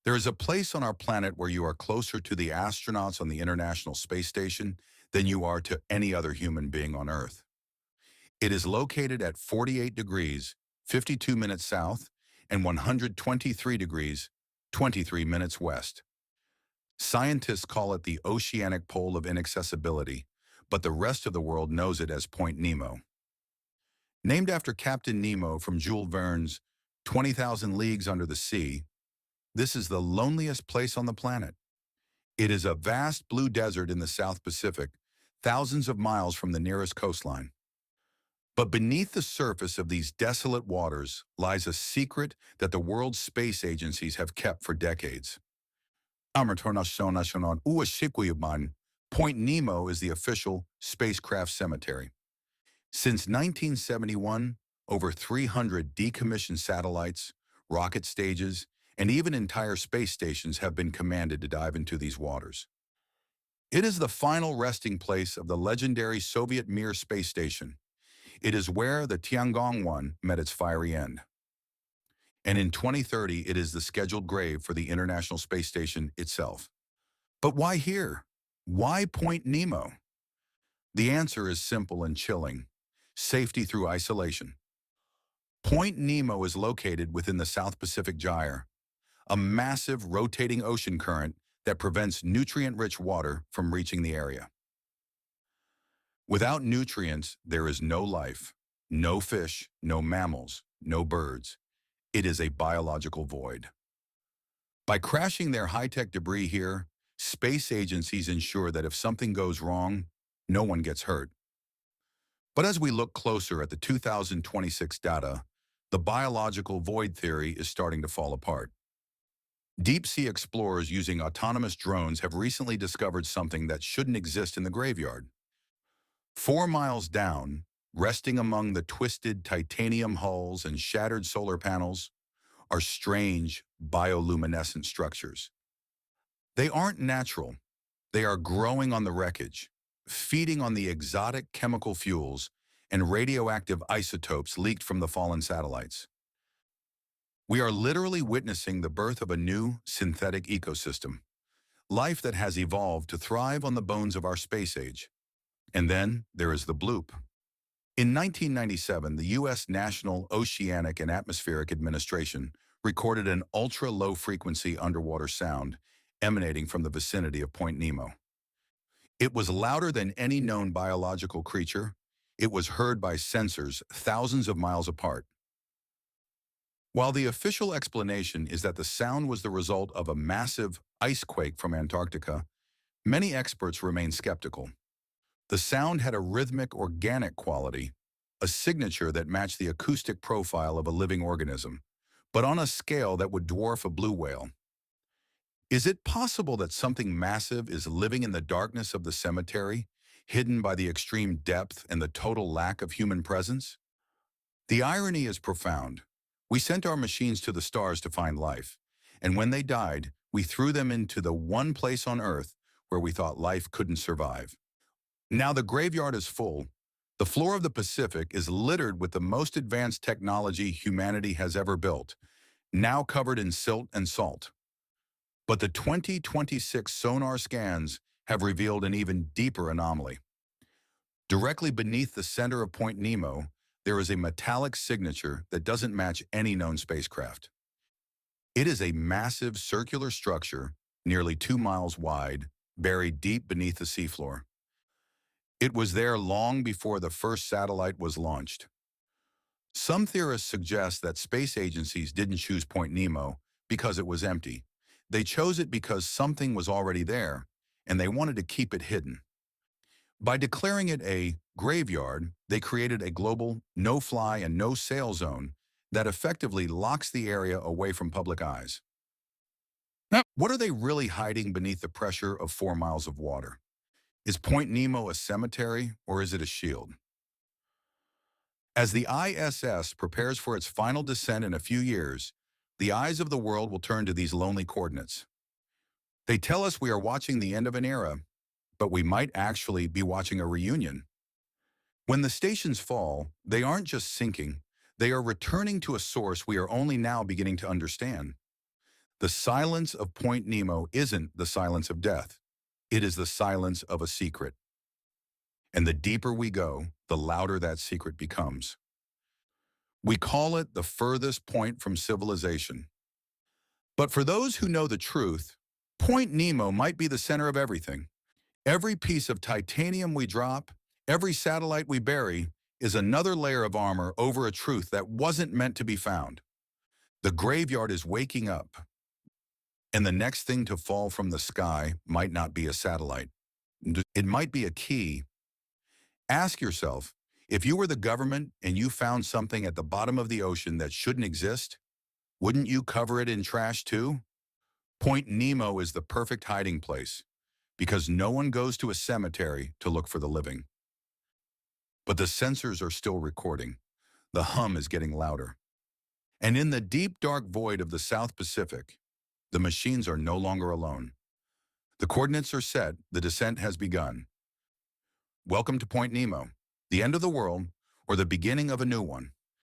There is a place on our planet where you are closer to the astronauts on the International Space Station than you are to any other human being on Earth. It is located at 48 degrees, 52 minutes south, and 123 degrees, 23 minutes west. Scientists call it the oceanic pole of inaccessibility, but the rest of the world knows it as Point Nemo. Named after Captain Nemo from Jules Verne's 20,000 Leagues Under the Sea, this is the loneliest place on the planet. It is a vast blue desert in the South Pacific, thousands of miles from the nearest coastline. But beneath the surface of these desolate waters lies a secret that the world's space agencies have kept for decades. Point Nemo is the official spacecraft cemetery. Since 1971, over 300 decommissioned satellites, rocket stages, and even entire space stations have been commanded to dive into these waters. It is the final resting place of the legendary Soviet Mir space station. It is where the Tiangong-1 met its fiery end. And in 2030, it is the scheduled grave for the International Space Station itself. But why here? Why Point Nemo? The answer is simple and chilling: safety through isolation. Point Nemo is located within the South Pacific Gyre, a massive rotating ocean current that prevents nutrient-rich water from reaching the area. Without nutrients, there is no life, no fish, no mammals, no birds. It is a biological void. By crashing their high-tech debris here, space agencies ensure that if something goes wrong, no one gets hurt. But as we look closer at the 2026 data, the biological void theory is starting to fall apart. Deep-sea explorers using autonomous drones have recently discovered something that shouldn't exist in the graveyard. 4 miles down, resting among the twisted titanium hulls and shattered solar panels, are strange bioluminescent structures. They aren't natural. They are growing on the wreckage, feeding on the exotic chemical fuels and radioactive isotopes leaked from the fallen satellites. We are literally witnessing the birth of a new synthetic ecosystem, life that has evolved to thrive on the bones of our space age. And then there is the bloop. In 1997, the U.S. National Oceanic and Atmospheric Administration recorded an ultra-low-frequency underwater sound emanating from the vicinity of Point Nemo. It was louder than any known biological creature. It was heard by sensors thousands of miles apart. While the official explanation is that the sound was the result of a massive ice quake from Antarctica, many experts remain skeptical. The sound had a rhythmic, organic quality, a signature that matched the acoustic profile of a living organism, but on a scale that would dwarf a blue whale. Is it possible that something massive is living in the darkness of the cemetery, hidden by the extreme depth and the total lack of human presence? The irony is profound. We sent our machines to the stars to find life, and when they died, we threw them into the one place on Earth where we thought life couldn't survive. Now the graveyard is full. The floor of the Pacific is littered with the most advanced technology humanity has ever built, now covered in silt and salt. But the 2026 sonar scans have revealed an even deeper anomaly. Directly beneath the center of Point Nemo, there is a metallic signature that doesn't match any known spacecraft. It is a massive circular structure, nearly 2 miles wide, buried deep beneath the seafloor. It was there long before the first satellite was launched. Some theorists suggest that space agencies didn't choose Point Nemo because it was empty. They chose it because something was already there, and they wanted to keep it hidden. By declaring it a graveyard, they created a global no-fly and no-sail zone that effectively locks the area away from public eyes. Now, what are they really hiding beneath the pressure of 4 miles of water? Is Point Nemo a cemetery, or is it a shield? As the ISS prepares for its final descent in a few years, the eyes of the world will turn to these lonely coordinates. They tell us we are watching the end of an era, but we might actually be watching a reunion. When the stations fall, they aren't just sinking, they are returning to a source we are only now beginning to understand. The silence of Point Nemo isn't the silence of death. It is the silence of a secret. And the deeper we go, the louder that secret becomes. We call it the furthest point from civilization. But for those who know the truth, Point Nemo might be the center of everything. Every piece of titanium we drop, every satellite we bury, is another layer of armor over a truth that wasn't meant to be found. The graveyard is waking up, and the next thing to fall from the sky might not be a satellite. It might be a key. Ask yourself, if you were the government and you found something at the bottom of the ocean that shouldn't exist, wouldn't you cover it in trash too? Point Nemo is the perfect hiding place, because no one goes to a cemetery to look for the living. But the sensors are still recording. The hum is getting louder. And in the deep, dark void of the South Pacific, the machines are no longer alone. The coordinates are set, the descent has begun. Welcome to Point Nemo, the end of the world, or the beginning of a new one.